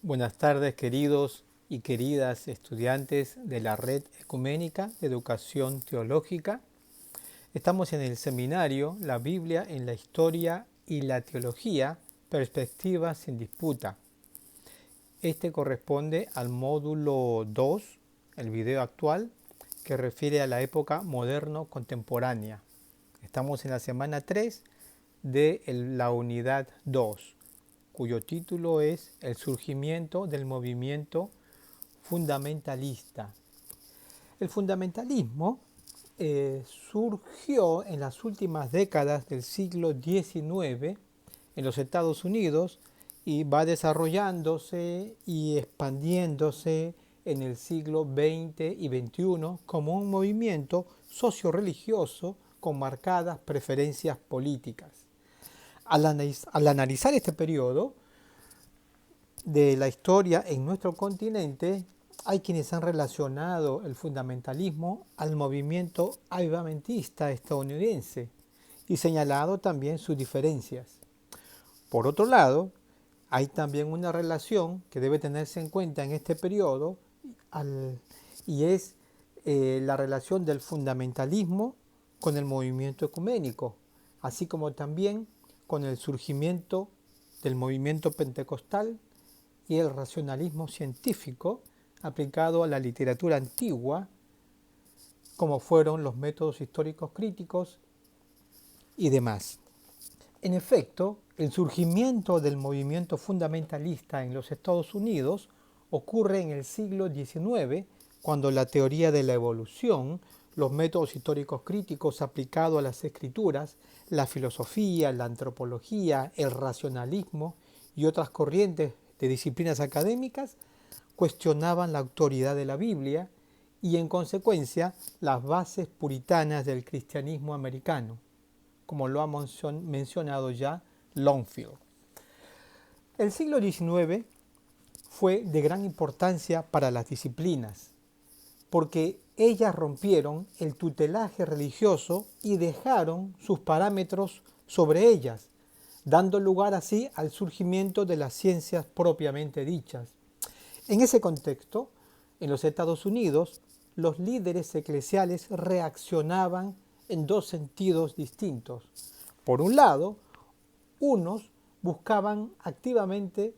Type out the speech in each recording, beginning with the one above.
Buenas tardes, queridos y queridas estudiantes de la Red Ecuménica de Educación Teológica. Estamos en el seminario La Biblia en la Historia y la Teología, Perspectivas sin Disputa. Este corresponde al módulo 2, el video actual, que refiere a la época moderno-contemporánea. Estamos en la semana 3 de la unidad 2, cuyo título es El surgimiento del movimiento fundamentalista. El fundamentalismo surgió en las últimas décadas del siglo XIX en los Estados Unidos y va desarrollándose y expandiéndose en el siglo XX y XXI como un movimiento socio-religioso con marcadas preferencias políticas. Al analizar este periodo de la historia en nuestro continente, hay quienes han relacionado el fundamentalismo al movimiento avivamientista estadounidense y señalado también sus diferencias. Por otro lado, hay también una relación que debe tenerse en cuenta en este periodo y es la relación del fundamentalismo con el movimiento ecuménico, así como también con el surgimiento del movimiento pentecostal y el racionalismo científico aplicado a la literatura antigua, como fueron los métodos históricos críticos y demás. En efecto, el surgimiento del movimiento fundamentalista en los Estados Unidos ocurre en el siglo XIX, cuando la teoría de la evolución, los métodos históricos críticos aplicados a las escrituras, la filosofía, la antropología, el racionalismo y otras corrientes de disciplinas académicas cuestionaban la autoridad de la Biblia y, en consecuencia, las bases puritanas del cristianismo americano, como lo ha mencionado ya Longfield. El siglo XIX fue de gran importancia para las disciplinas, porque ellas rompieron el tutelaje religioso y dejaron sus parámetros sobre ellas, dando lugar así al surgimiento de las ciencias propiamente dichas. En ese contexto, en los Estados Unidos, los líderes eclesiales reaccionaban en dos sentidos distintos. Por un lado, unos buscaban activamente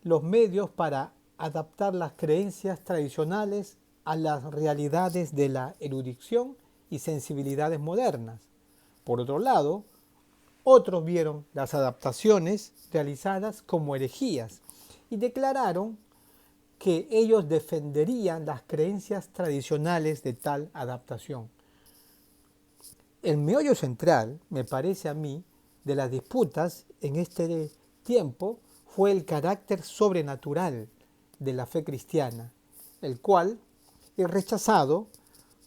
los medios para adaptar las creencias tradicionales a las realidades de la erudición y sensibilidades modernas. Por otro lado, otros vieron las adaptaciones realizadas como herejías y declararon que ellos defenderían las creencias tradicionales de tal adaptación. El meollo central, me parece a mí, de las disputas en este tiempo fue el carácter sobrenatural de la fe cristiana, el cual es rechazado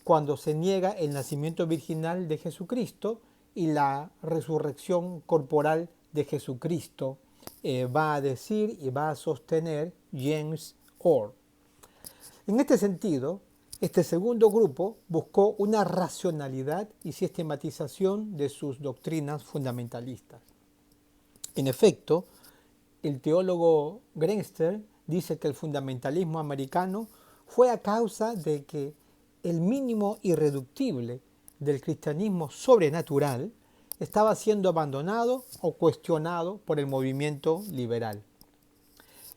cuando se niega el nacimiento virginal de Jesucristo y la resurrección corporal de Jesucristo, va a decir y va a sostener James Orr. En este sentido, este segundo grupo buscó una racionalidad y sistematización de sus doctrinas fundamentalistas. En efecto, el teólogo Greenster dice que el fundamentalismo americano fue a causa de que el mínimo irreductible del cristianismo sobrenatural estaba siendo abandonado o cuestionado por el movimiento liberal.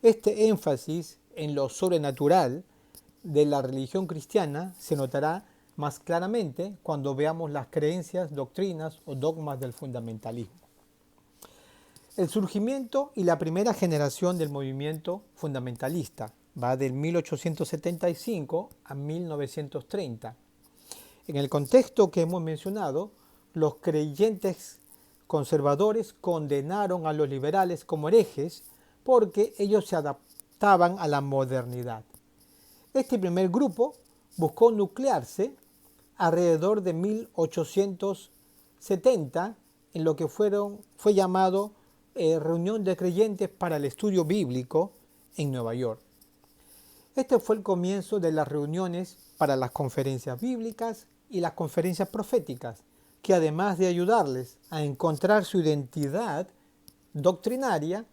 Este énfasis en lo sobrenatural de la religión cristiana se notará más claramente cuando veamos las creencias, doctrinas o dogmas del fundamentalismo. El surgimiento y la primera generación del movimiento fundamentalista va del 1875 a 1930. En el contexto que hemos mencionado, los creyentes conservadores condenaron a los liberales como herejes porque ellos se adaptaban a la modernidad. Este primer grupo buscó nuclearse alrededor de 1870 en lo que fue llamado Reunión de Creyentes para el Estudio Bíblico en Nueva York. Este fue el comienzo de las reuniones para las conferencias bíblicas y las conferencias proféticas, que además de ayudarles a encontrar su identidad doctrinaria,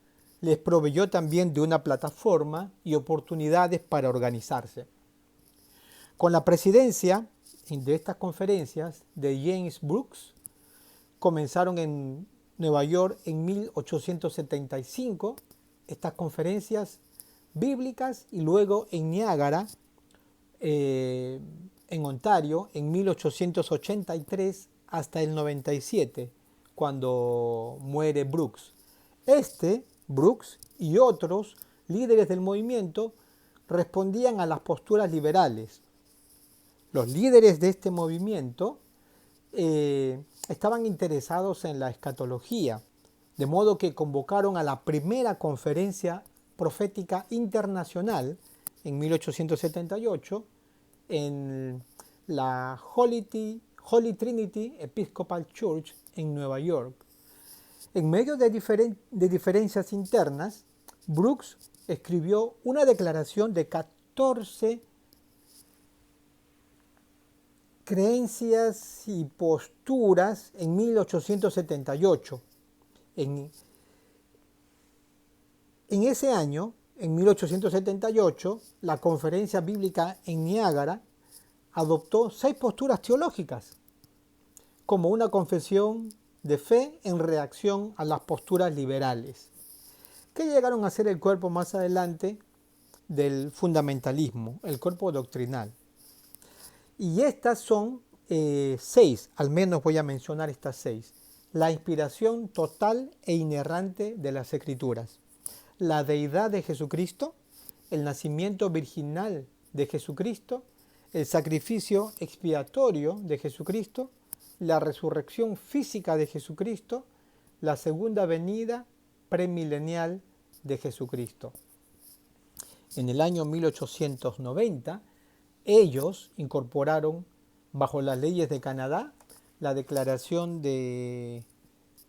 les proveyó también de una plataforma y oportunidades para organizarse. Con la presidencia de estas conferencias de James Brooks, comenzaron en Nueva York en 1875 estas conferencias bíblicas, y luego en Niágara, en Ontario, en 1883 hasta el 97, cuando muere Brooks. Brooks y otros líderes del movimiento respondían a las posturas liberales. Los líderes de este movimiento estaban interesados en la escatología, de modo que convocaron a la primera conferencia profética internacional en 1878 en la Holy Trinity Episcopal Church en Nueva York. En medio de diferencias internas, Brooks escribió una declaración de 14 creencias y posturas en 1878. En ese año, en 1878, la Conferencia Bíblica en Niágara adoptó 6 posturas teológicas como una confesión de fe en reacción a las posturas liberales, que llegaron a ser el cuerpo más adelante del fundamentalismo, el cuerpo doctrinal. Y estas son 6, al menos voy a mencionar estas 6. La inspiración total e inerrante de las Escrituras, la deidad de Jesucristo, el nacimiento virginal de Jesucristo, el sacrificio expiatorio de Jesucristo, la resurrección física de Jesucristo, la segunda venida premilenial de Jesucristo. En el año 1890, ellos incorporaron bajo las leyes de Canadá la declaración de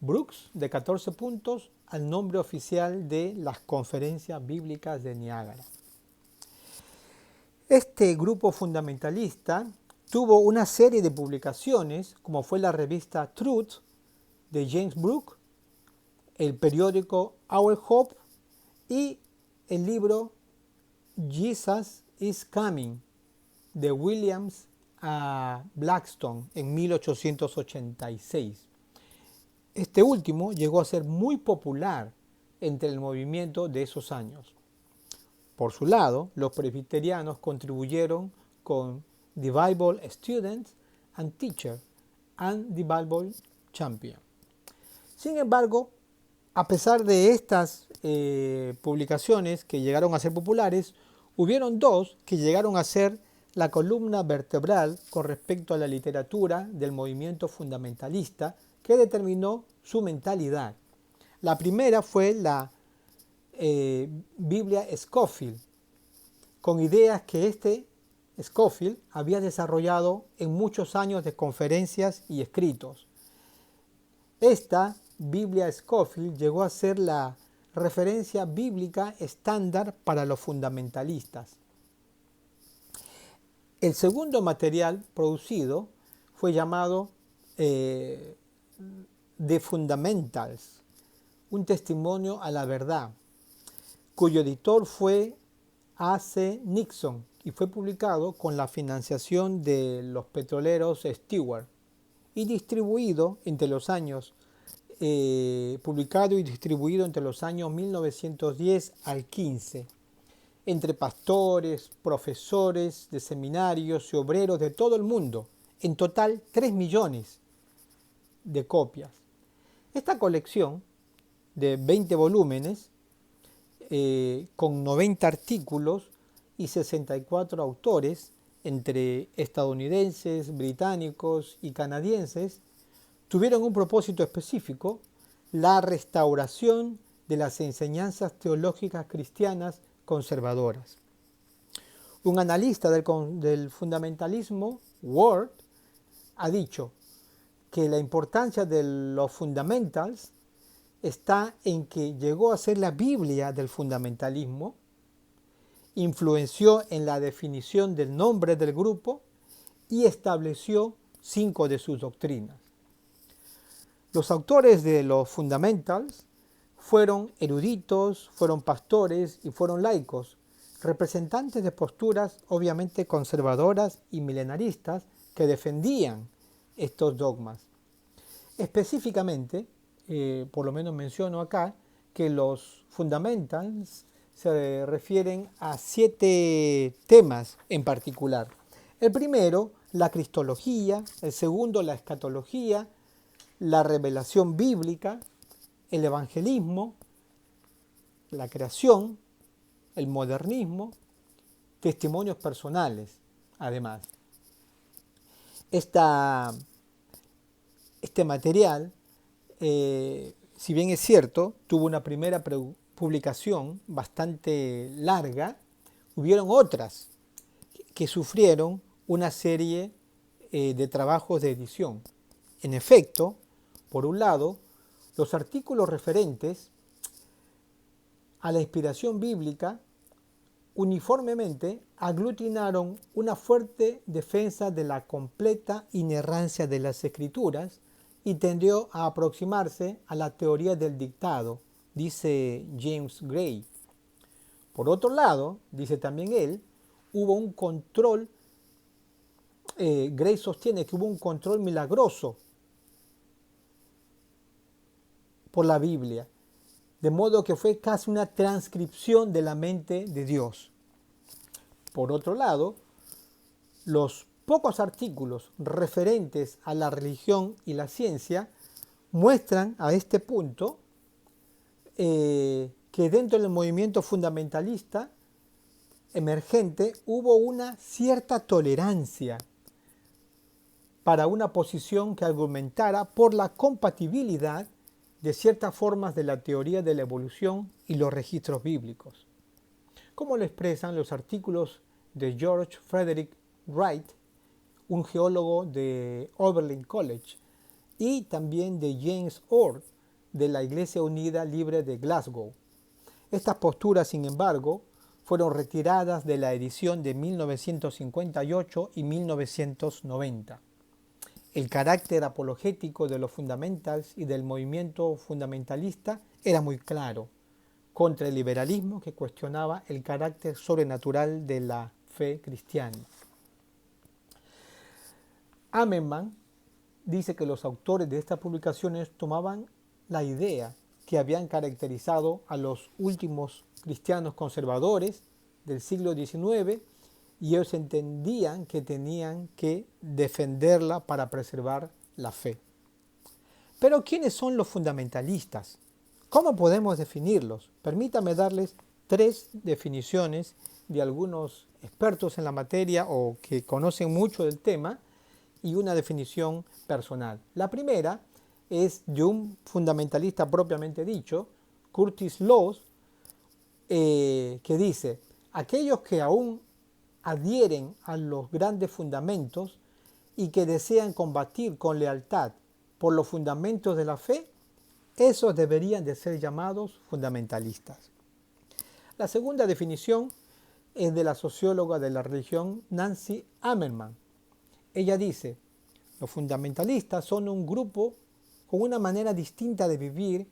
Brooks de 14 puntos al nombre oficial de las Conferencias Bíblicas de Niágara. Este grupo fundamentalista tuvo una serie de publicaciones, como fue la revista Truth de James Brooks, el periódico Our Hope y el libro Jesus is Coming de Williams a Blackstone en 1886. Este último llegó a ser muy popular entre el movimiento de esos años. Por su lado, los presbiterianos contribuyeron con The Bible Student and Teacher and The Bible Champion. Sin embargo, a pesar de estas publicaciones que llegaron a ser populares, hubieron 2 que llegaron a ser la columna vertebral con respecto a la literatura del movimiento fundamentalista que determinó su mentalidad. La primera fue la Biblia Scofield, con ideas que Scofield había desarrollado en muchos años de conferencias y escritos. Esta Biblia Scofield llegó a ser la referencia bíblica estándar para los fundamentalistas. El segundo material producido fue llamado The Fundamentals, un testimonio a la verdad, cuyo editor fue A.C. Nixon y fue publicado con la financiación de los petroleros Stewart y distribuido entre los años publicado y distribuido entre los años 1910 al 15 entre pastores, profesores de seminarios y obreros de todo el mundo, en total 3 millones de copias. Esta colección de 20 volúmenes con 90 artículos y 64 autores, entre estadounidenses, británicos y canadienses, tuvieron un propósito específico: la restauración de las enseñanzas teológicas cristianas conservadoras. Un analista del fundamentalismo, Ward, ha dicho que la importancia de los fundamentals está en que llegó a ser la Biblia del fundamentalismo, influenció en la definición del nombre del grupo y estableció 5 de sus doctrinas. Los autores de los fundamentals fueron eruditos, fueron pastores y fueron laicos, representantes de posturas obviamente conservadoras y milenaristas que defendían estos dogmas. Específicamente, por lo menos menciono acá, que los fundamentals se refieren a 7 temas en particular. El primero, la cristología; el segundo, la escatología; la revelación bíblica; el evangelismo; la creación; el modernismo; testimonios personales, además. Este material, si bien es cierto, tuvo una primera publicación bastante larga, hubieron otras que sufrieron una serie de trabajos de edición. En efecto, por un lado, los artículos referentes a la inspiración bíblica uniformemente aglutinaron una fuerte defensa de la completa inerrancia de las Escrituras y tendió a aproximarse a la teoría del dictado, dice James Gray. Por otro lado, dice también él, hubo un control, Gray sostiene que hubo un control milagroso por la Biblia, de modo que fue casi una transcripción de la mente de Dios. Por otro lado, los pocos artículos referentes a la religión y la ciencia muestran a este punto que dentro del movimiento fundamentalista emergente hubo una cierta tolerancia para una posición que argumentara por la compatibilidad de ciertas formas de la teoría de la evolución y los registros bíblicos, como lo expresan los artículos de George Frederick Wright, un geólogo de Oberlin College, y también de James Orr, de la Iglesia Unida Libre de Glasgow. Estas posturas, sin embargo, fueron retiradas de la edición de 1958 y 1990. El carácter apologético de los fundamentals y del movimiento fundamentalista era muy claro, contra el liberalismo que cuestionaba el carácter sobrenatural de la fe cristiana. Ammerman dice que los autores de estas publicaciones tomaban la idea que habían caracterizado a los últimos cristianos conservadores del siglo XIX y ellos entendían que tenían que defenderla para preservar la fe. Pero ¿quiénes son los fundamentalistas? ¿Cómo podemos definirlos? Permítame darles 3 definiciones de algunos expertos en la materia o que conocen mucho del tema y una definición personal. La primera es de un fundamentalista propiamente dicho, Curtis Lowes, que dice: aquellos que aún adhieren a los grandes fundamentos y que desean combatir con lealtad por los fundamentos de la fe, esos deberían de ser llamados fundamentalistas. La segunda definición es de la socióloga de la religión Nancy Ammerman. Ella dice: los fundamentalistas son un grupo con una manera distinta de vivir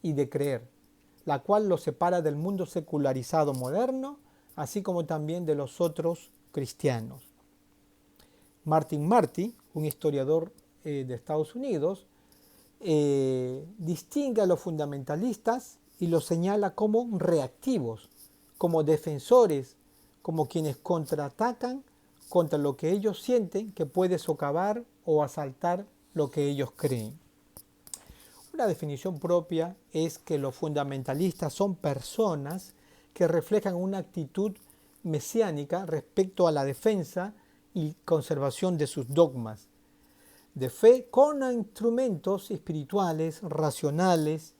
y de creer, la cual los separa del mundo secularizado moderno, así como también de los otros cristianos. Martin Marty, un historiador de Estados Unidos, distingue a los fundamentalistas y los señala como reactivos, como defensores, como quienes contraatacan contra lo que ellos sienten que puede socavar o asaltar lo que ellos creen. Una definición propia es que los fundamentalistas son personas que reflejan una actitud mesiánica respecto a la defensa y conservación de sus dogmas de fe con instrumentos espirituales, racionales,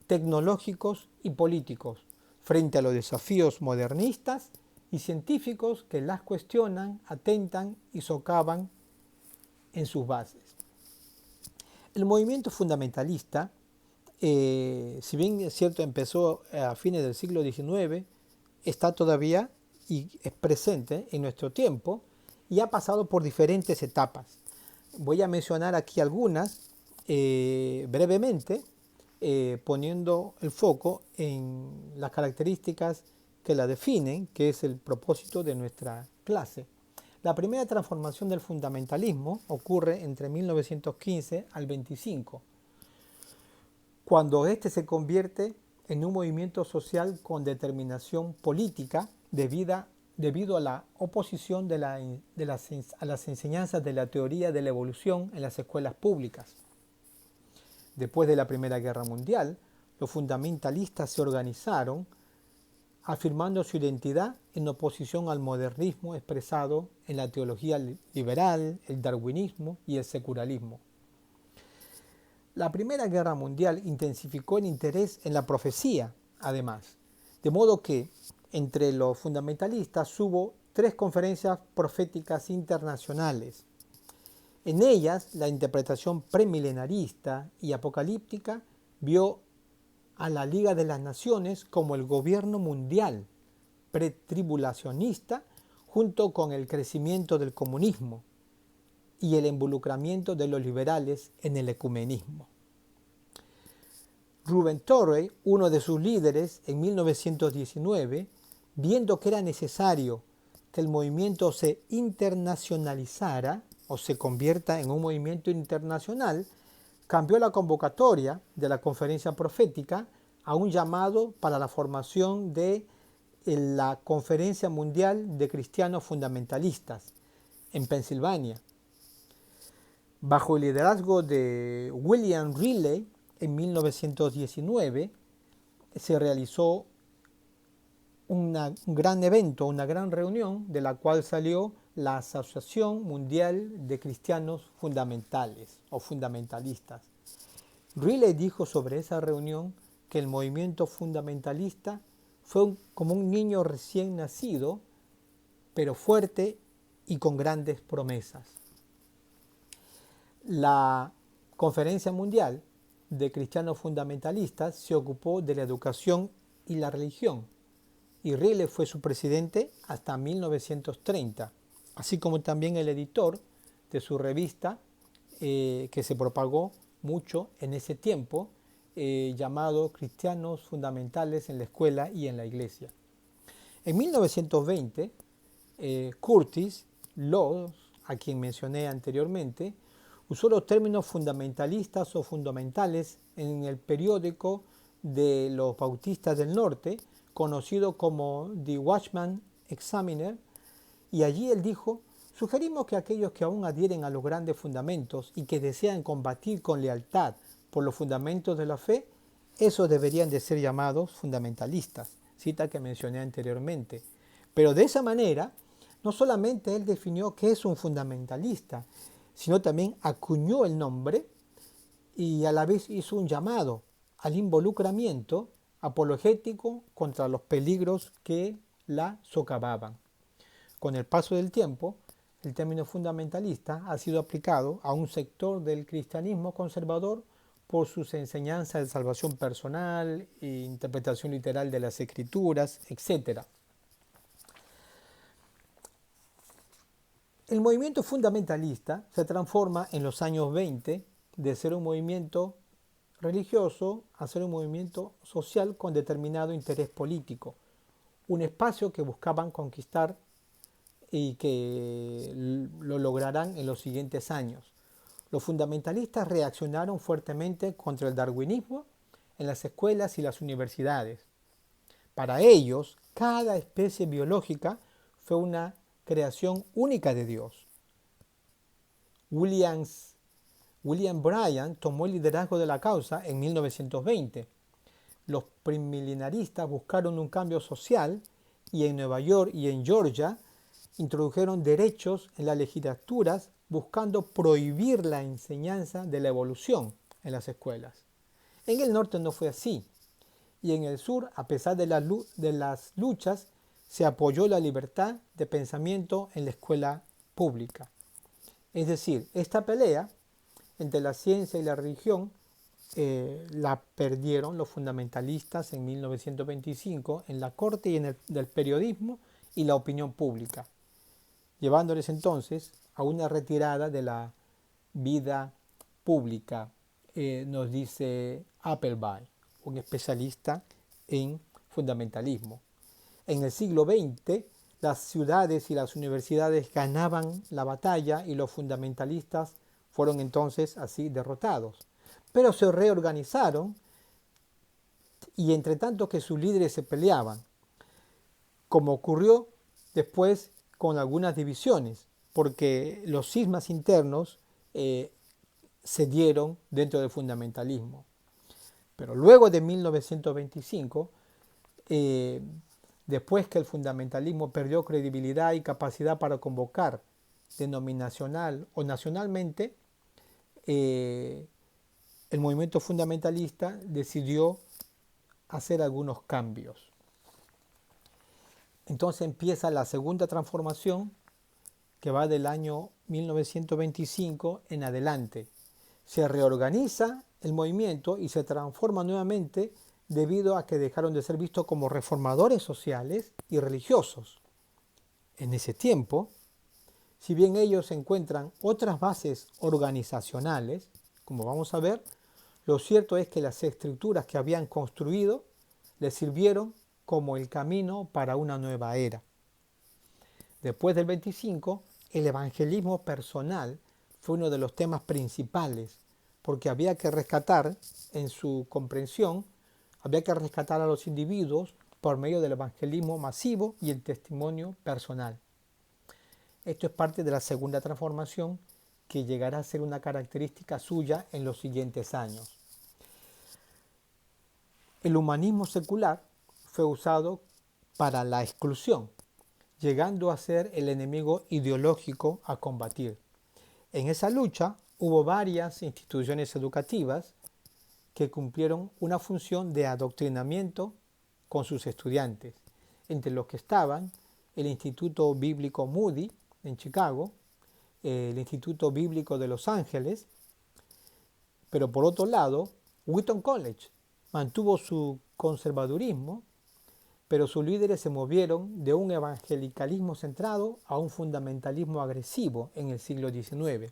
tecnológicos y políticos frente a los desafíos modernistas y científicos que las cuestionan, atentan y socavan en sus bases. El movimiento fundamentalista, si bien es cierto empezó a fines del siglo XIX, está todavía y es presente en nuestro tiempo y ha pasado por diferentes etapas. Voy a mencionar aquí algunas brevemente. poniendo el foco en las características que la definen, que es el propósito de nuestra clase. La primera transformación del fundamentalismo ocurre entre 1915 al 25, cuando este se convierte en un movimiento social con determinación política debido a la oposición a las enseñanzas de la teoría de la evolución en las escuelas públicas. Después de la Primera Guerra Mundial, los fundamentalistas se organizaron afirmando su identidad en oposición al modernismo expresado en la teología liberal, el darwinismo y el secularismo. La Primera Guerra Mundial intensificó el interés en la profecía, además, de modo que entre los fundamentalistas hubo 3 conferencias proféticas internacionales. En ellas, la interpretación premilenarista y apocalíptica vio a la Liga de las Naciones como el gobierno mundial pretribulacionista, junto con el crecimiento del comunismo y el involucramiento de los liberales en el ecumenismo. Rubén Torrey, uno de sus líderes en 1919, viendo que era necesario que el movimiento se internacionalizara o se convierta en un movimiento internacional, cambió la convocatoria de la conferencia profética a un llamado para la formación de la Conferencia Mundial de Cristianos Fundamentalistas en Pensilvania. Bajo el liderazgo de William Riley, en 1919 se realizó un gran evento, una gran reunión, de la cual salió la Asociación Mundial de Cristianos Fundamentales o Fundamentalistas. Riley dijo sobre esa reunión que el movimiento fundamentalista fue como un niño recién nacido, pero fuerte y con grandes promesas. La Conferencia Mundial de Cristianos Fundamentalistas se ocupó de la educación y la religión, y Riley fue su presidente hasta 1930, así como también el editor de su revista, que se propagó mucho en ese tiempo, llamado Cristianos Fundamentales en la Escuela y en la Iglesia. En 1920, Curtis Laws, a quien mencioné anteriormente, usó los términos fundamentalistas o fundamentales en el periódico de los Bautistas del Norte, conocido como The Watchman Examiner, y allí él dijo: sugerimos que aquellos que aún adhieren a los grandes fundamentos y que desean combatir con lealtad por los fundamentos de la fe, esos deberían de ser llamados fundamentalistas, cita que mencioné anteriormente. Pero de esa manera, no solamente él definió qué es un fundamentalista, sino también acuñó el nombre y a la vez hizo un llamado al involucramiento apologético contra los peligros que la socavaban. Con el paso del tiempo, el término fundamentalista ha sido aplicado a un sector del cristianismo conservador por sus enseñanzas de salvación personal, interpretación literal de las escrituras, etc. El movimiento fundamentalista se transforma en los años 20 de ser un movimiento religioso a ser un movimiento social con determinado interés político, un espacio que buscaban conquistar y que lo lograrán en los siguientes años. Los fundamentalistas reaccionaron fuertemente contra el darwinismo en las escuelas y las universidades. Para ellos, cada especie biológica fue una creación única de Dios. William Bryan tomó el liderazgo de la causa en 1920. Los premilenaristas buscaron un cambio social y en Nueva York y en Georgia introdujeron derechos en las legislaturas buscando prohibir la enseñanza de la evolución en las escuelas. En el norte no fue así, y en el sur, a pesar de las luchas, se apoyó la libertad de pensamiento en la escuela pública. Es decir, esta pelea entre la ciencia y la religión la perdieron los fundamentalistas en 1925 en la corte y del periodismo y la opinión pública, llevándoles entonces a una retirada de la vida pública nos dice Appleby, un especialista en fundamentalismo. En el siglo XX, las ciudades y las universidades ganaban la batalla y los fundamentalistas fueron entonces así derrotados. Pero se reorganizaron y entre tanto que sus líderes se peleaban, como ocurrió después con algunas divisiones, porque los cismas internos se dieron dentro del fundamentalismo. Pero luego de 1925, después que el fundamentalismo perdió credibilidad y capacidad para convocar denominacional o nacionalmente, el movimiento fundamentalista decidió hacer algunos cambios. Entonces empieza la segunda transformación, que va del año 1925 en adelante. Se reorganiza el movimiento y se transforma nuevamente debido a que dejaron de ser vistos como reformadores sociales y religiosos. En ese tiempo, si bien ellos encuentran otras bases organizacionales, como vamos a ver, lo cierto es que las estructuras que habían construido les sirvieron como el camino para una nueva era. Después del 25, el evangelismo personal fue uno de los temas principales, porque había que rescatar, en su comprensión, había que rescatar a los individuos por medio del evangelismo masivo y el testimonio personal. Esto es parte de la segunda transformación que llegará a ser una característica suya en los siguientes años. El humanismo secular fue usado para la exclusión, llegando a ser el enemigo ideológico a combatir. En esa lucha hubo varias instituciones educativas que cumplieron una función de adoctrinamiento con sus estudiantes, entre los que estaban el Instituto Bíblico Moody en Chicago, el Instituto Bíblico de Los Ángeles, pero por otro lado, Wheaton College mantuvo su conservadurismo, pero sus líderes se movieron de un evangelicalismo centrado a un fundamentalismo agresivo en el siglo XIX.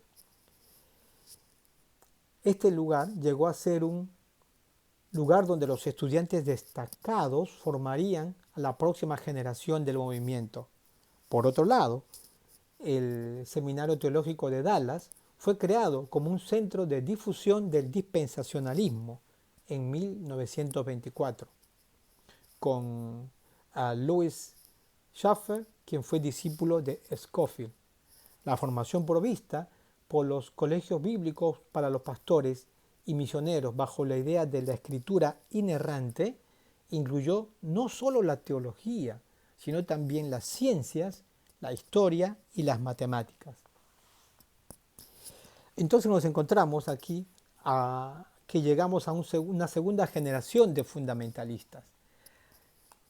Este lugar llegó a ser un lugar donde los estudiantes destacados formarían a la próxima generación del movimiento. Por otro lado, el Seminario Teológico de Dallas fue creado como un centro de difusión del dispensacionalismo en 1924, con Louis Schaffer, quien fue discípulo de Scofield. La formación provista por los colegios bíblicos para los pastores y misioneros bajo la idea de la escritura inerrante incluyó no solo la teología, sino también las ciencias, la historia y las matemáticas. Entonces nos encontramos aquí que llegamos a una segunda generación de fundamentalistas,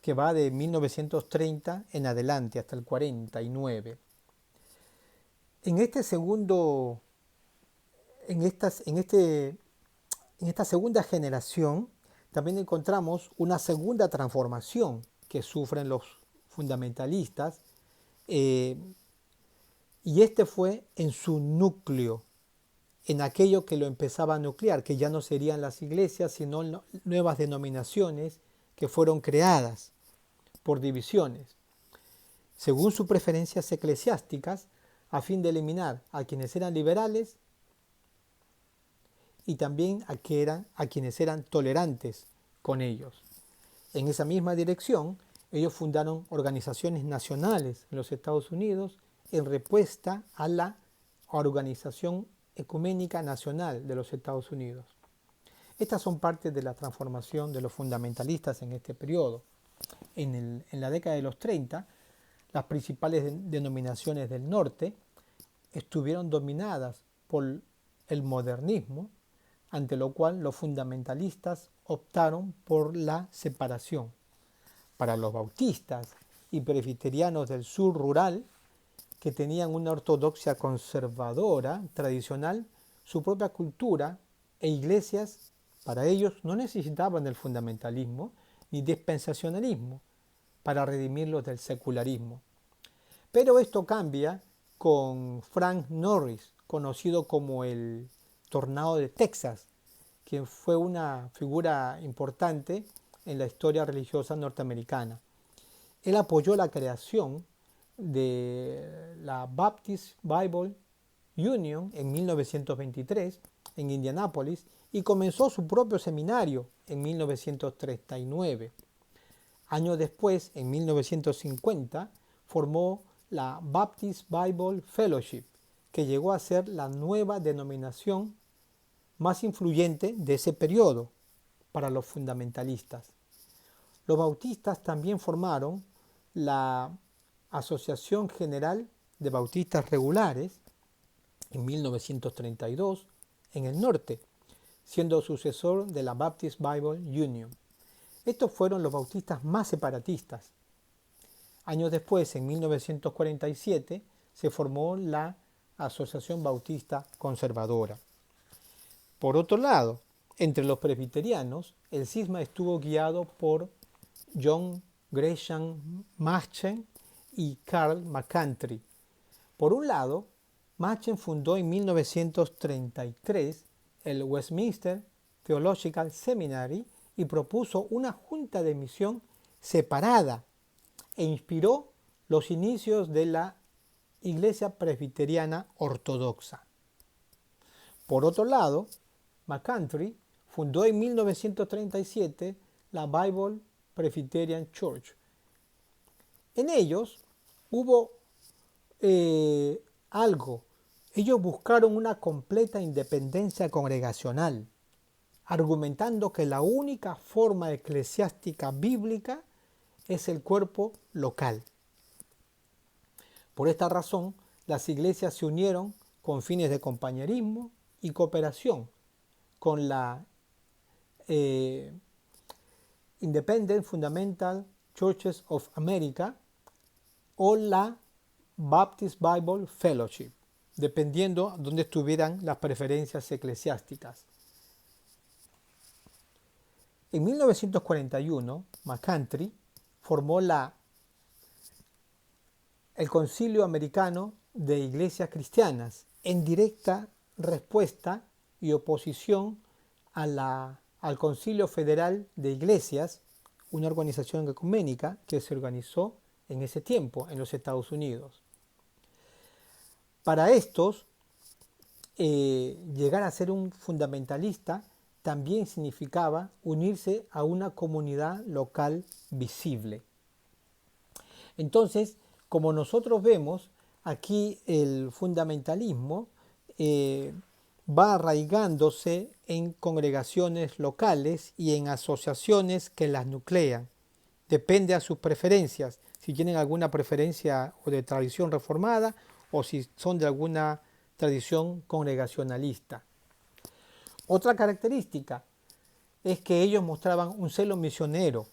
que va de 1930 en adelante hasta el 49. En esta segunda generación también encontramos una segunda transformación que sufren los fundamentalistas, y este fue en su núcleo, en aquello que lo empezaba a nuclear, que ya no serían las iglesias, sino nuevas denominaciones que fueron creadas por divisiones, según sus preferencias eclesiásticas, a fin de eliminar a quienes eran liberales y también a quienes eran tolerantes con ellos. En esa misma dirección, ellos fundaron organizaciones nacionales en los Estados Unidos en respuesta a la Organización Ecuménica Nacional de los Estados Unidos. Estas son partes de la transformación de los fundamentalistas en este periodo. En la década de los 30, las principales denominaciones del norte estuvieron dominadas por el modernismo, ante lo cual los fundamentalistas optaron por la separación. Para los bautistas y presbiterianos del sur rural, que tenían una ortodoxia conservadora, tradicional, su propia cultura e iglesias, para ellos no necesitaban del fundamentalismo ni dispensacionalismo para redimirlos del secularismo. Pero esto cambia con Frank Norris, conocido como el Tornado de Texas, quien fue una figura importante en la historia religiosa norteamericana. Él apoyó la creación de la Baptist Bible Union en 1923 en Indianápolis y comenzó su propio seminario en 1939. Años después, en 1950, formó la Baptist Bible Fellowship, que llegó a ser la nueva denominación más influyente de ese periodo para los fundamentalistas. Los bautistas también formaron la Asociación General de Bautistas Regulares en 1932 en el norte, siendo sucesor de la Baptist Bible Union. Estos fueron los bautistas más separatistas. Años después, en 1947, se formó la Asociación Bautista Conservadora. Por otro lado, entre los presbiterianos, el cisma estuvo guiado por John Gresham Machen y Carl McCarthy. Por un lado, Machen fundó en 1933 el Westminster Theological Seminary y propuso una junta de misión separada e inspiró los inicios de la Iglesia Presbiteriana Ortodoxa. Por otro lado, McCarthy fundó en 1937 la Bible Presbyterian Church. En ellos hubo algo. Ellos buscaron una completa independencia congregacional, argumentando que la única forma eclesiástica bíblica es el cuerpo local. Por esta razón, las iglesias se unieron con fines de compañerismo y cooperación con la Independent Fundamental Churches of America o la Baptist Bible Fellowship, dependiendo de dónde estuvieran las preferencias eclesiásticas. En 1941, McCarthy formó el Concilio Americano de Iglesias Cristianas, en directa respuesta y oposición al Concilio Federal de Iglesias, una organización ecuménica que se organizó en ese tiempo en los Estados Unidos. Para estos, llegar a ser un fundamentalista también significaba unirse a una comunidad local visible. Entonces, como nosotros vemos, aquí el fundamentalismo va arraigándose en congregaciones locales y en asociaciones que las nuclean. Depende a sus preferencias, si tienen alguna preferencia o de tradición reformada o si son de alguna tradición congregacionalista. Otra característica es que ellos mostraban un celo misionero.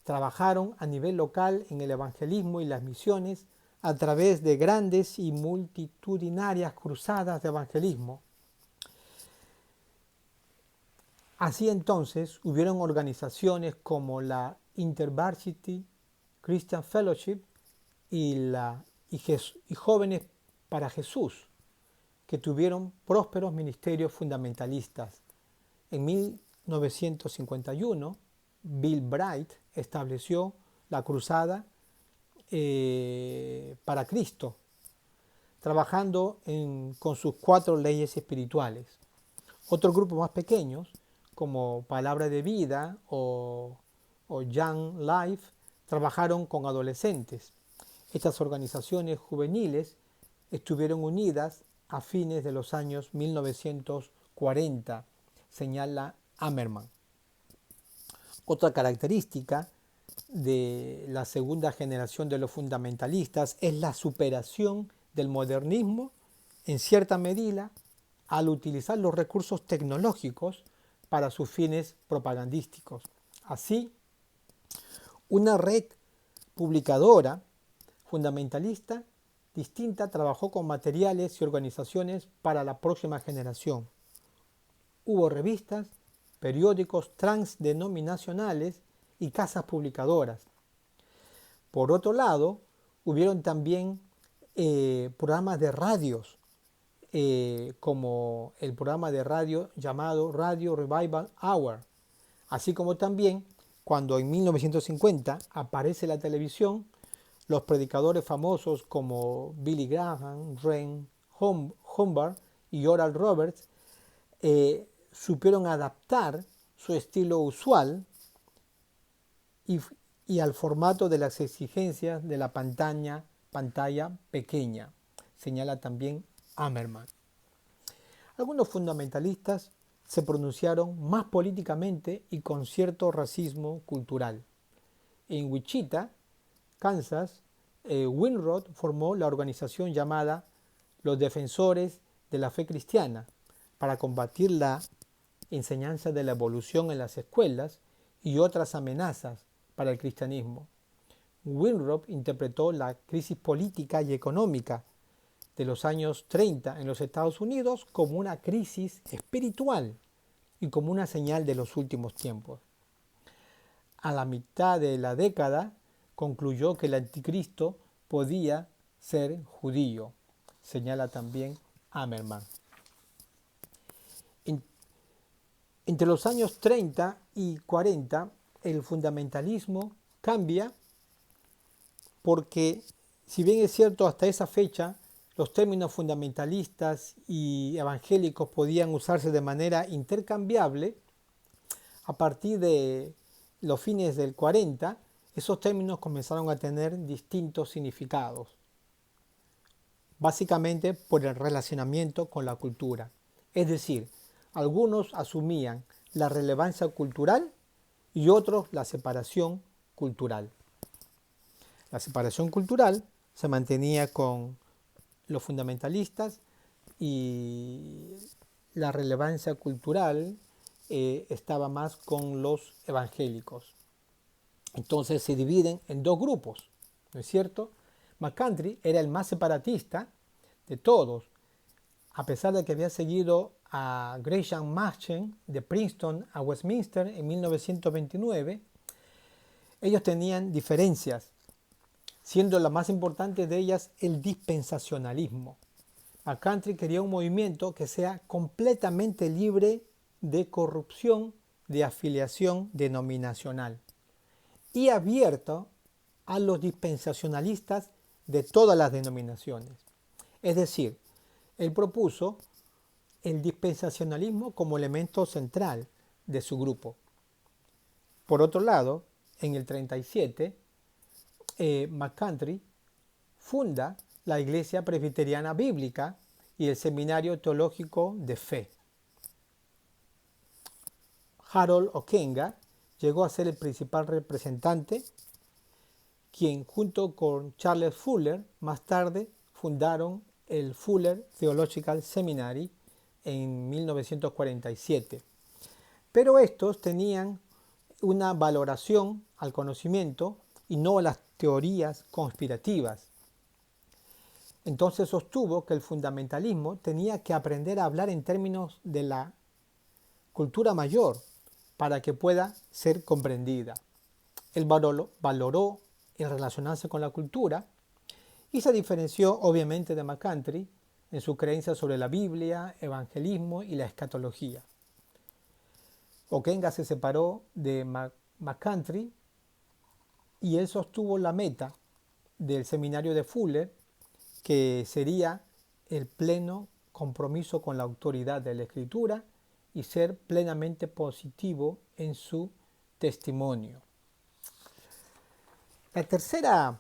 Trabajaron a nivel local en el evangelismo y las misiones a través de grandes y multitudinarias cruzadas de evangelismo. Así entonces hubieron organizaciones como la InterVarsity Christian Fellowship y Jóvenes para Jesús, que tuvieron prósperos ministerios fundamentalistas. En 1951, Bill Bright estableció la Cruzada para Cristo, trabajando con sus 4 leyes espirituales. Otros grupos más pequeños, como Palabra de Vida o Young Life, trabajaron con adolescentes. Estas organizaciones juveniles estuvieron unidas a fines de los años 1940, señala Ammerman. Otra característica de la segunda generación de los fundamentalistas es la superación del modernismo en cierta medida al utilizar los recursos tecnológicos para sus fines propagandísticos. Así, una red publicadora fundamentalista distinta trabajó con materiales y organizaciones para la próxima generación. Hubo revistas, periódicos transdenominacionales y casas publicadoras. Por otro lado, hubieron también programas de radios como el programa de radio llamado Radio Revival Hour, así como también cuando en 1950 aparece la televisión, los predicadores famosos como Billy Graham, Ren Hubbard y Oral Roberts supieron adaptar su estilo usual y al formato de las exigencias de la pantalla pequeña, señala también Hamerman. Algunos fundamentalistas se pronunciaron más políticamente y con cierto racismo cultural. En Wichita, Kansas, Winrod formó la organización llamada Los Defensores de la Fe Cristiana para combatir la enseñanza de la evolución en las escuelas y otras amenazas para el cristianismo. Winrod interpretó la crisis política y económica de los años 30 en los Estados Unidos como una crisis espiritual y como una señal de los últimos tiempos. A la mitad de la década concluyó que el anticristo podía ser judío, señala también Hamerman. Entre los años 30 y 40 el fundamentalismo cambia porque, si bien es cierto, hasta esa fecha los términos fundamentalistas y evangélicos podían usarse de manera intercambiable, a partir de los fines del 40, esos términos comenzaron a tener distintos significados, básicamente por el relacionamiento con la cultura. Es decir, algunos asumían la relevancia cultural y otros la separación cultural. La separación cultural se mantenía con los fundamentalistas y la relevancia cultural estaba más con los evangélicos. Entonces se dividen en dos grupos, ¿no es cierto? McCarthy era el más separatista de todos, a pesar de que había seguido a Gresham Machen de Princeton a Westminster en 1929. Ellos tenían diferencias, siendo la más importante de ellas el dispensacionalismo. McCarthy quería un movimiento que sea completamente libre de corrupción de afiliación denominacional y abierto a los dispensacionalistas de todas las denominaciones. Es decir, él propuso el dispensacionalismo como elemento central de su grupo. Por otro lado, en el 37, McCarthy funda la Iglesia Presbiteriana Bíblica y el Seminario Teológico de Fe. Harold Ockenga llegó a ser el principal representante, quien junto con Charles Fuller más tarde fundaron el Fuller Theological Seminary en 1947. Pero estos tenían una valoración al conocimiento y no a las teorías conspirativas. Entonces sostuvo que el fundamentalismo tenía que aprender a hablar en términos de la cultura mayor para que pueda ser comprendida. Él valoró el relacionarse con la cultura y se diferenció obviamente de McCarthy en su creencia sobre la Biblia, evangelismo y la escatología. Ockenga se separó de McCarthy y él sostuvo la meta del seminario de Fuller, que sería el pleno compromiso con la autoridad de la Escritura y ser plenamente positivo en su testimonio. La tercera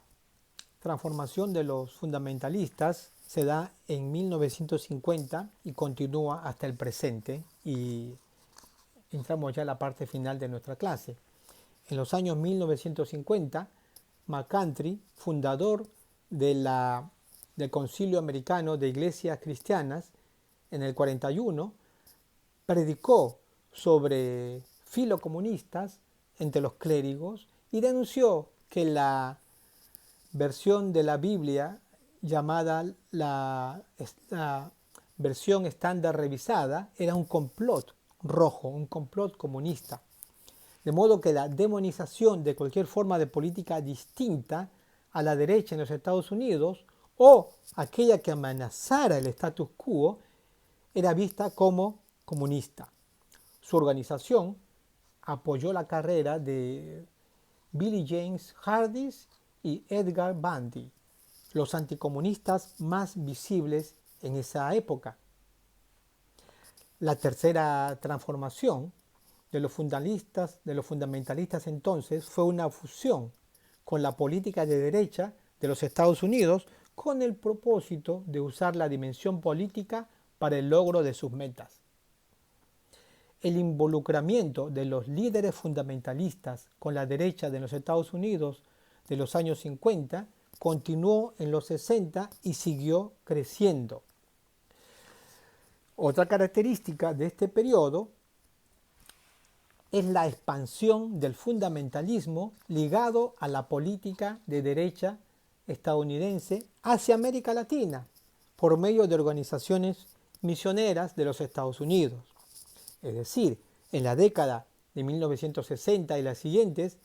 transformación de los fundamentalistas se da en 1950 y continúa hasta el presente, y entramos ya a la parte final de nuestra clase. En los años 1950, McCarthy, fundador del Concilio Americano de Iglesias Cristianas, en el 41, predicó sobre filocomunistas entre los clérigos y denunció que la versión de la Biblia llamada la versión estándar revisada era un complot rojo, un complot comunista. De modo que la demonización de cualquier forma de política distinta a la derecha en los Estados Unidos o aquella que amenazara el status quo era vista como comunista. Su organización apoyó la carrera de Billy James Hardis y Edgar Bundy, los anticomunistas más visibles en esa época. La tercera transformación de los fundamentalistas entonces fue una fusión con la política de derecha de los Estados Unidos con el propósito de usar la dimensión política para el logro de sus metas. El involucramiento de los líderes fundamentalistas con la derecha de los Estados Unidos de los años 50 continuó en los 60 y siguió creciendo. Otra característica de este periodo es la expansión del fundamentalismo ligado a la política de derecha estadounidense hacia América Latina por medio de organizaciones misioneras de los Estados Unidos. Es decir, en la década de 1960 y las siguientes,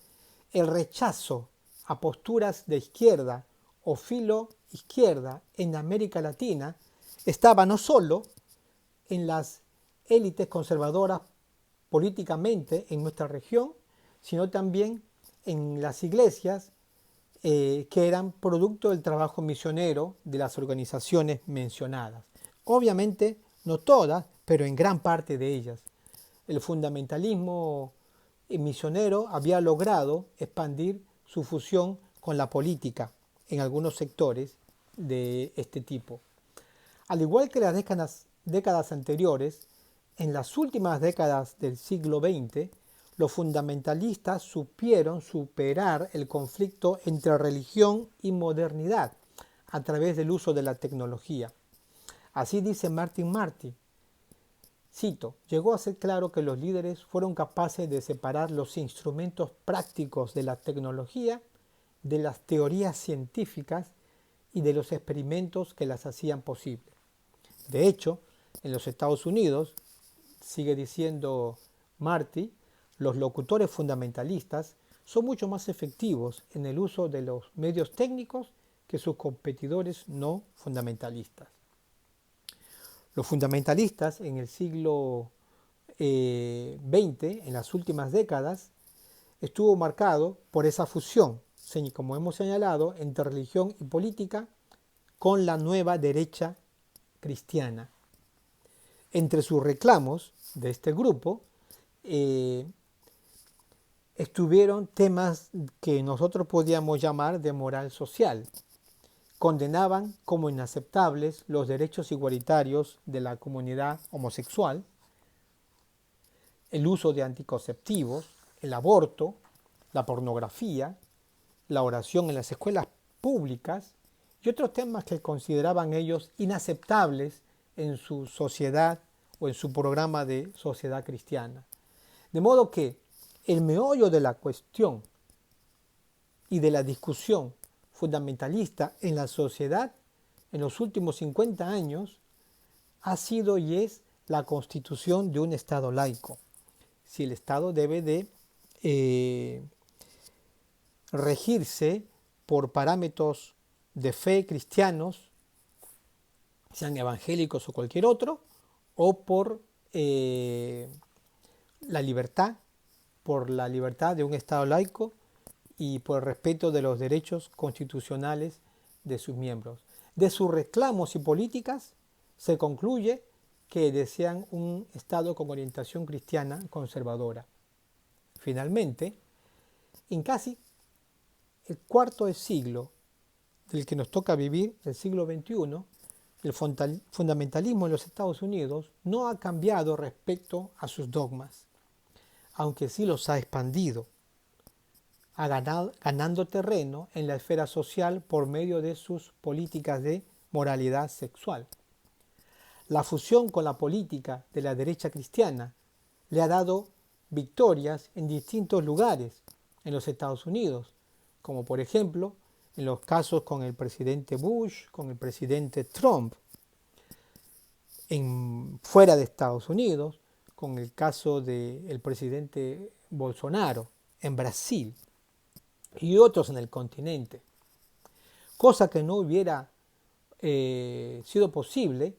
el rechazo a posturas de izquierda o filo izquierda en América Latina estaba no solo en las élites conservadoras políticamente en nuestra región, sino también en las iglesias que eran producto del trabajo misionero de las organizaciones mencionadas. Obviamente no todas, pero en gran parte de ellas. El fundamentalismo misionero había logrado expandir su fusión con la política en algunos sectores de este tipo. Al igual que las décadas anteriores, en las últimas décadas del siglo XX, los fundamentalistas supieron superar el conflicto entre religión y modernidad a través del uso de la tecnología. Así dice Martin Marty, cito, llegó a ser claro que los líderes fueron capaces de separar los instrumentos prácticos de la tecnología de las teorías científicas y de los experimentos que las hacían posibles. De hecho, en los Estados Unidos, sigue diciendo Marty, los locutores fundamentalistas son mucho más efectivos en el uso de los medios técnicos que sus competidores no fundamentalistas. Los fundamentalistas en el siglo XX, en las últimas décadas, estuvo marcado por esa fusión, como hemos señalado, entre religión y política con la nueva derecha cristiana. Entre sus reclamos de este grupo estuvieron temas que nosotros podíamos llamar de moral social. Condenaban como inaceptables los derechos igualitarios de la comunidad homosexual, el uso de anticonceptivos, el aborto, la pornografía, la oración en las escuelas públicas y otros temas que consideraban ellos inaceptables en su sociedad o en su programa de sociedad cristiana. De modo que el meollo de la cuestión y de la discusión fundamentalista en la sociedad en los últimos 50 años ha sido y es la constitución de un Estado laico. Si el Estado debe de regirse por parámetros de fe cristianos, sean evangélicos o cualquier otro, o por la libertad de un Estado laico y por el respeto de los derechos constitucionales de sus miembros. De sus reclamos y políticas se concluye que desean un Estado con orientación cristiana conservadora. Finalmente, en casi el cuarto de siglo del que nos toca vivir, el siglo XXI, el fundamentalismo en los Estados Unidos no ha cambiado respecto a sus dogmas, aunque sí los ha expandido, ganando terreno en la esfera social por medio de sus políticas de moralidad sexual. La fusión con la política de la derecha cristiana le ha dado victorias en distintos lugares en los Estados Unidos, como por ejemplo en los casos con el presidente Bush, con el presidente Trump, fuera de Estados Unidos, con el caso del presidente Bolsonaro en Brasil y otros en el continente, cosa que no hubiera sido posible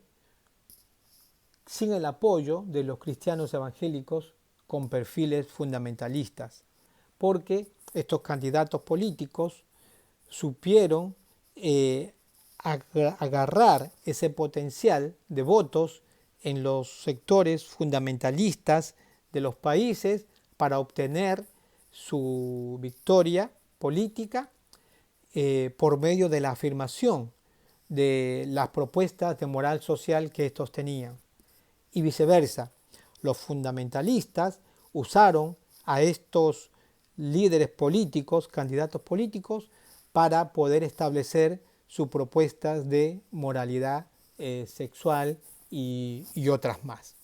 sin el apoyo de los cristianos evangélicos con perfiles fundamentalistas, porque estos candidatos políticos supieron agarrar ese potencial de votos en los sectores fundamentalistas de los países para obtener su victoria política por medio de la afirmación de las propuestas de moral social que estos tenían. Y viceversa, los fundamentalistas usaron a estos líderes políticos, candidatos políticos, para poder establecer sus propuestas de moralidad sexual y otras más.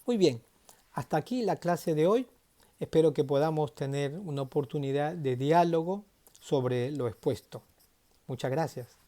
Muy bien, hasta aquí la clase de hoy. Espero que podamos tener una oportunidad de diálogo sobre lo expuesto. Muchas gracias.